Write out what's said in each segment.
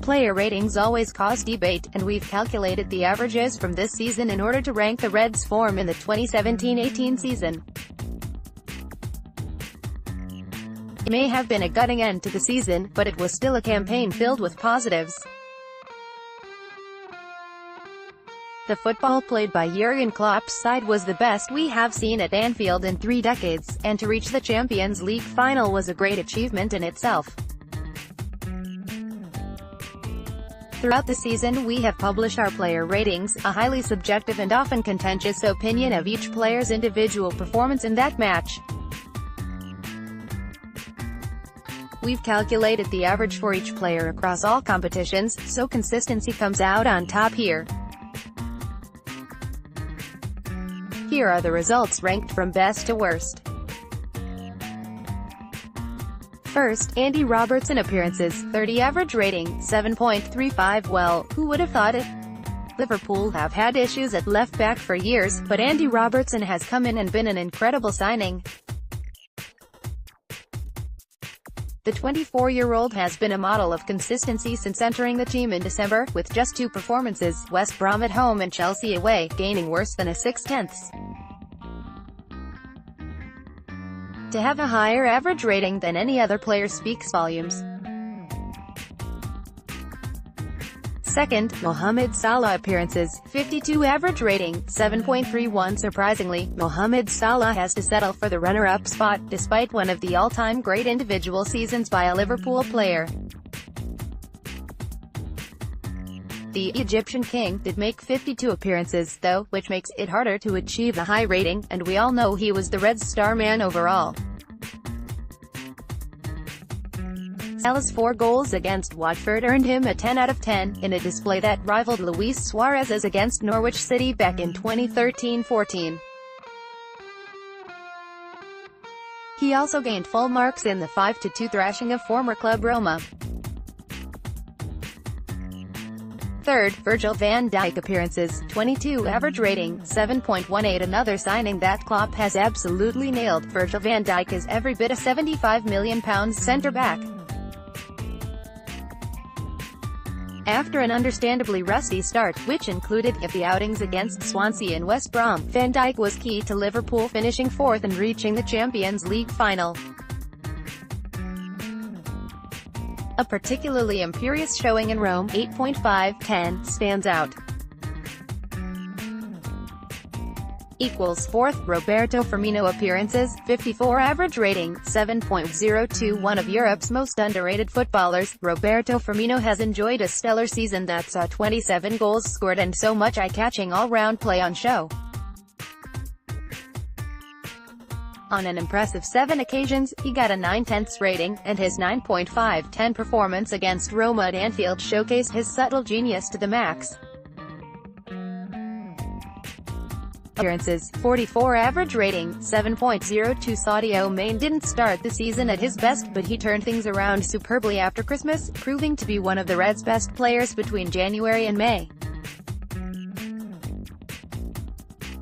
player ratings always cause debate, and we've calculated the averages from this season in order to rank the Reds' form in the 2017-18 season. It may have been a gutting end to the season, but it was still a campaign filled with positives. The football played by Jurgen Klopp's side was the best we have seen at Anfield in 3 decades, and to reach the Champions League final was a great achievement in itself. Throughout the season we have published our player ratings, a highly subjective and often contentious opinion of each player's individual performance in that match. We've calculated the average for each player across all competitions, so consistency comes out on top here. Here are the results ranked from best to worst. First, Andy Robertson appearances, 30 average rating, 7.35. Well, who would have thought it? Liverpool have had issues at left back for years, but Andy Robertson has come in and been an incredible signing. The 24-year-old has been a model of consistency since entering the team in December, with just 2 performances, West Brom at home and Chelsea away, gaining worse than a 6/10. To have a higher average rating than any other player speaks volumes. Second, Mohamed Salah appearances, 52 average rating, 7.31. Surprisingly, Mohamed Salah has to settle for the runner-up spot, despite one of the all-time great individual seasons by a Liverpool player. The Egyptian king did make 52 appearances, though, which makes it harder to achieve a high rating, and we all know he was the Reds' star man overall. Salah's 4 goals against Watford earned him a 10 out of 10, in a display that rivaled Luis Suarez's against Norwich City back in 2013-14. He also gained full marks in the 5-2 thrashing of former club Roma. Third, Virgil van Dijk appearances, 22 average rating, 7.18. Another signing that Klopp has absolutely nailed. Virgil van Dijk is every bit a £75 million centre-back. After an understandably rusty start, which included iffy outings against Swansea and West Brom, Van Dijk was key to Liverpool finishing 4th and reaching the Champions League final. A particularly imperious showing in Rome, 8.5/10, stands out. Fourth, Roberto Firmino appearances, 54 average rating, 7.02. One of Europe's most underrated footballers, Roberto Firmino has enjoyed a stellar season that saw 27 goals scored and so much eye-catching all-round play on show. On an impressive 7 occasions, he got a 9/10 rating, and his 9.5/10 performance against Roma at Anfield showcased his subtle genius to the max. Appearances, 44 average rating, 7.02. Sadio Mane didn't start the season at his best, but he turned things around superbly after Christmas, proving to be one of the Reds' best players between January and May.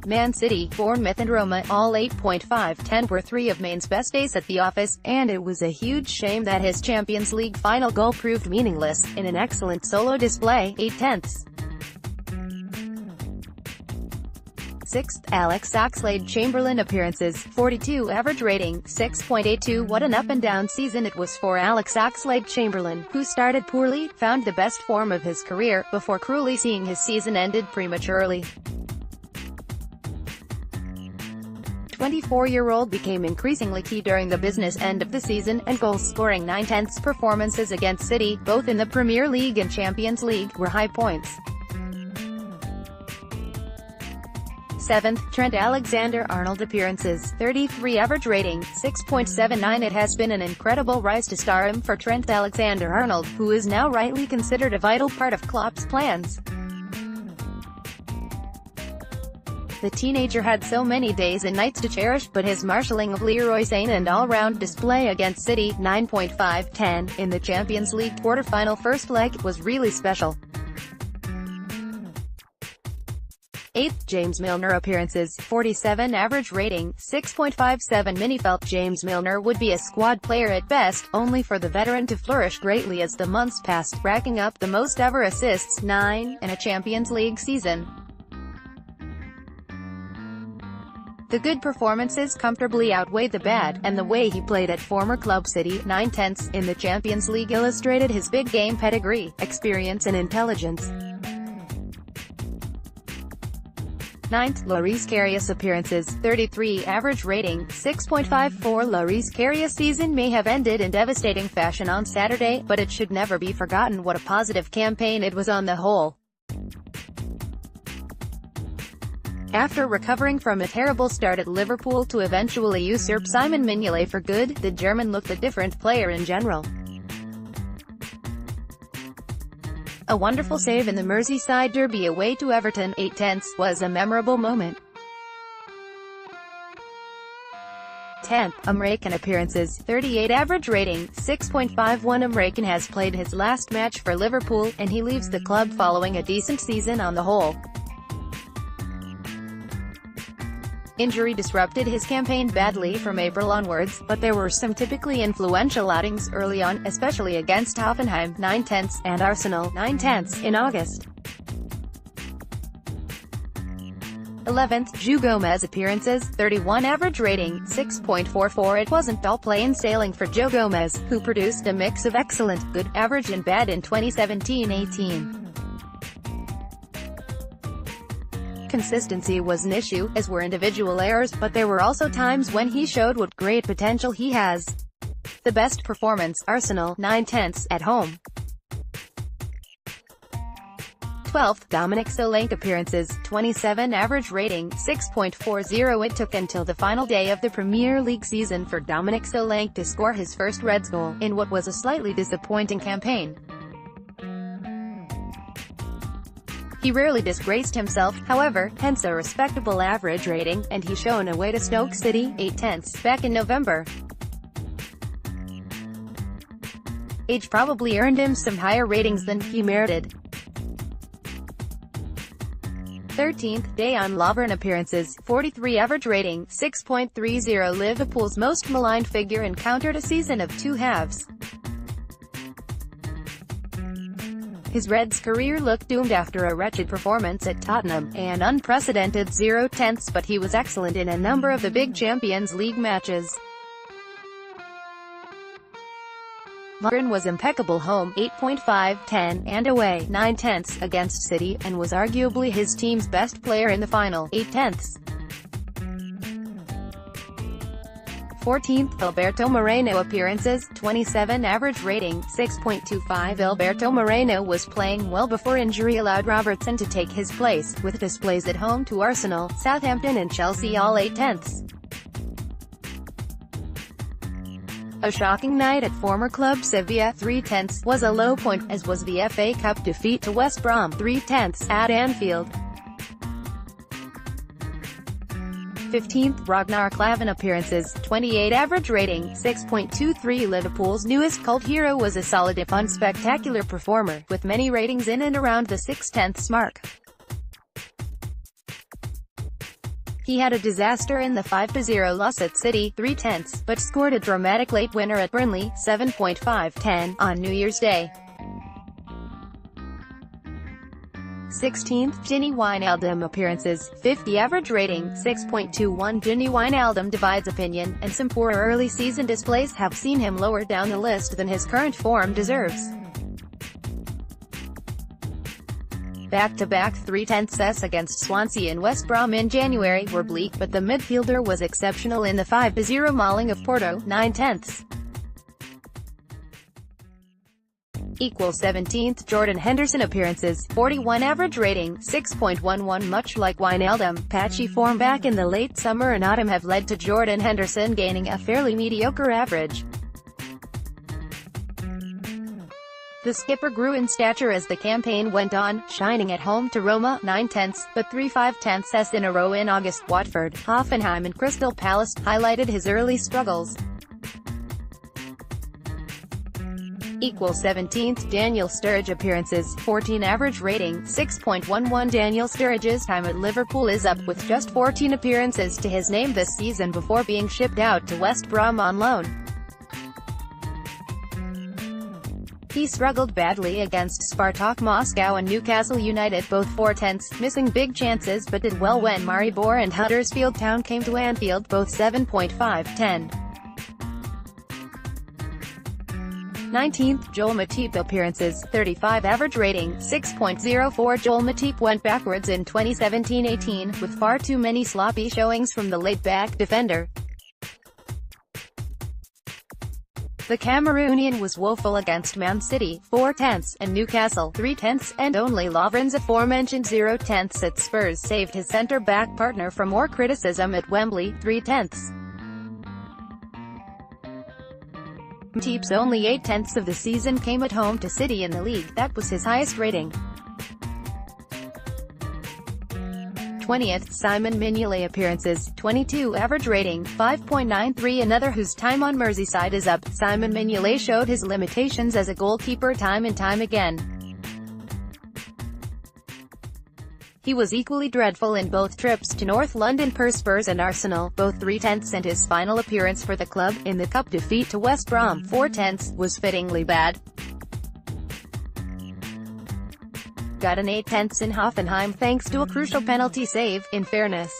Man City, Bournemouth and Roma, all 8.5/10, were 3 of Mane's best days at the office, and it was a huge shame that his Champions League final goal proved meaningless, in an excellent solo display, 8/10. Sixth, Alex Oxlade-Chamberlain appearances, 42 average rating, 6.82. What an up-and-down season it was for Alex Oxlade-Chamberlain, who started poorly, found the best form of his career, before cruelly seeing his season ended prematurely. 24-year-old became increasingly key during the business end of the season, and goal-scoring 9/10 performances against City, both in the Premier League and Champions League, were high points. Seventh, Trent Alexander-Arnold appearances, 33 average rating, 6.79. It has been an incredible rise to stardom for Trent Alexander-Arnold, who is now rightly considered a vital part of Klopp's plans. The teenager had so many days and nights to cherish, but his marshalling of Leroy Sane and all-round display against City, 9.5/10, in the Champions League quarter-final first leg, was really special. 8th, James Milner appearances, 47 average rating, 6.57 min. He felt James Milner would be a squad player at best, only for the veteran to flourish greatly as the months passed, racking up the most ever assists, 9, in a Champions League season. The good performances comfortably outweighed the bad, and the way he played at former club City, 9/10, in the Champions League illustrated his big game pedigree, experience and intelligence. 9th, Loris Karius appearances, 33 average rating, 6.54. Loris Karius' season may have ended in devastating fashion on Saturday, but it should never be forgotten what a positive campaign it was on the whole. After recovering from a terrible start at Liverpool to eventually usurp Simon Mignolet for good, the German looked a different player in general. A wonderful save in the Merseyside derby away to Everton, 8/10, was a memorable moment. 10th, Emre Can appearances, 38 average rating, 6.51. Emre Can has played his last match for Liverpool, and he leaves the club following a decent season on the whole. Injury disrupted his campaign badly from April onwards, but there were some typically influential outings early on, especially against Hoffenheim, 9/10, and Arsenal, 9/10, in August. 11th, João Gomes appearances, 31 average rating, 6.44. It wasn't all plain sailing for João Gomes, who produced a mix of excellent, good, average and bad in 2017-18. Consistency was an issue, as were individual errors, but there were also times when he showed what great potential he has. The best performance, Arsenal, 9/10, at home. 12th, Dominic Solanke appearances, 27 average rating, 6.40. It took until the final day of the Premier League season for Dominic Solanke to score his first Reds goal, in what was a slightly disappointing campaign. He rarely disgraced himself, however, hence a respectable average rating, and he shown away to Stoke City, 8/10, back in November. Age probably earned him some higher ratings than he merited. 13th, Dejan Lovren appearances, 43 average rating, 6.30. Liverpool's most maligned figure encountered a season of two halves. His Reds' career looked doomed after a wretched performance at Tottenham, and unprecedented 0/10, but he was excellent in a number of the big Champions League matches. Lovren was impeccable home, 8.5-10, and away, 9/10, against City, and was arguably his team's best player in the final, 8/10. 14th, Alberto Moreno appearances, 27 average rating, 6.25. Alberto Moreno was playing well before injury allowed Robertson to take his place, with displays at home to Arsenal, Southampton and Chelsea, all 8/10. A shocking night at former club Sevilla, 3/10, was a low point, as was the FA Cup defeat to West Brom, 3/10, at Anfield. 15th, Ragnar Klavan appearances, 28 average rating, 6.23. Liverpool's newest cult hero was a solid if unspectacular performer, with many ratings in and around the 6/10 mark. He had a disaster in the 5-0 loss at City, 3/10, but scored a dramatic late winner at Burnley, 7.5-10, on New Year's Day. 16th, Gini Wijnaldum appearances, 50 average rating, 6.21. Gini Wijnaldum divides opinion, and some poor early season displays have seen him lower down the list than his current form deserves. Back-to-back 3/10s against Swansea and West Brom in January were bleak, but the midfielder was exceptional in the 5-0 mauling of Porto, 9/10. 17th, Jordan Henderson appearances, 41 average rating, 6.11. Much like Wijnaldum, patchy form back in the late summer and autumn have led to Jordan Henderson gaining a fairly mediocre average. The skipper grew in stature as the campaign went on, shining at home to Roma, 9/10, but 3 5/10s in a row in August. Watford, Hoffenheim and Crystal Palace highlighted his early struggles. equals 17th. Daniel Sturridge appearances, 14 average rating, 6.11. Daniel Sturridge's time at Liverpool is up, with just 14 appearances to his name this season before being shipped out to West Brom on loan. He struggled badly against Spartak Moscow and Newcastle United, both 4/10, missing big chances, but did well when Maribor and Huddersfield Town came to Anfield, both 7.5/10. 19th. Joel Matip appearances, 35 average rating, 6.04. Joel Matip went backwards in 2017-18, with far too many sloppy showings from the late-back defender. The Cameroonian was woeful against Man City, 4/10, and Newcastle, 3/10, and only Lovren's aforementioned 0/10 at Spurs saved his centre-back partner from more criticism at Wembley, 3/10. Matip's only 8/10 of the season came at home to City in the league. That was his highest rating. 20th. Simon Mignolet appearances, 22 average rating, 5.93. Another whose time on Merseyside is up. Simon Mignolet showed his limitations as a goalkeeper time and time again. He was equally dreadful in both trips to North London per Spurs and Arsenal, both 3/10, and his final appearance for the club, in the cup defeat to West Brom, 4/10, was fittingly bad. Got an 8/10 in Hoffenheim thanks to a crucial penalty save, in fairness.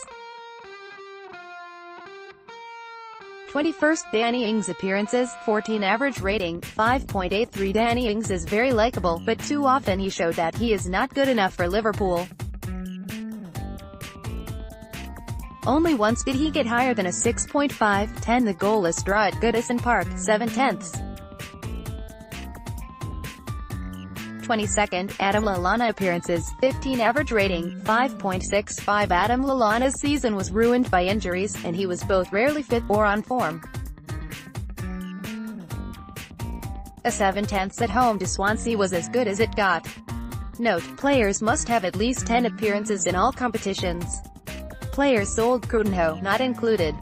21st. Danny Ings appearances, 14 average rating, 5.83. Danny Ings is very likable, but too often he showed that he is not good enough for Liverpool. Only once did he get higher than a 6.5/10. The goalless draw at Goodison Park, 7/10. 22nd. Adam Lallana appearances, 15 average rating, 5.65. Adam Lallana's season was ruined by injuries, and he was both rarely fit or on form. A 7/10 at home to Swansea was as good as it got. Note: players must have at least 10 appearances in all competitions. Players sold Coutinho not included.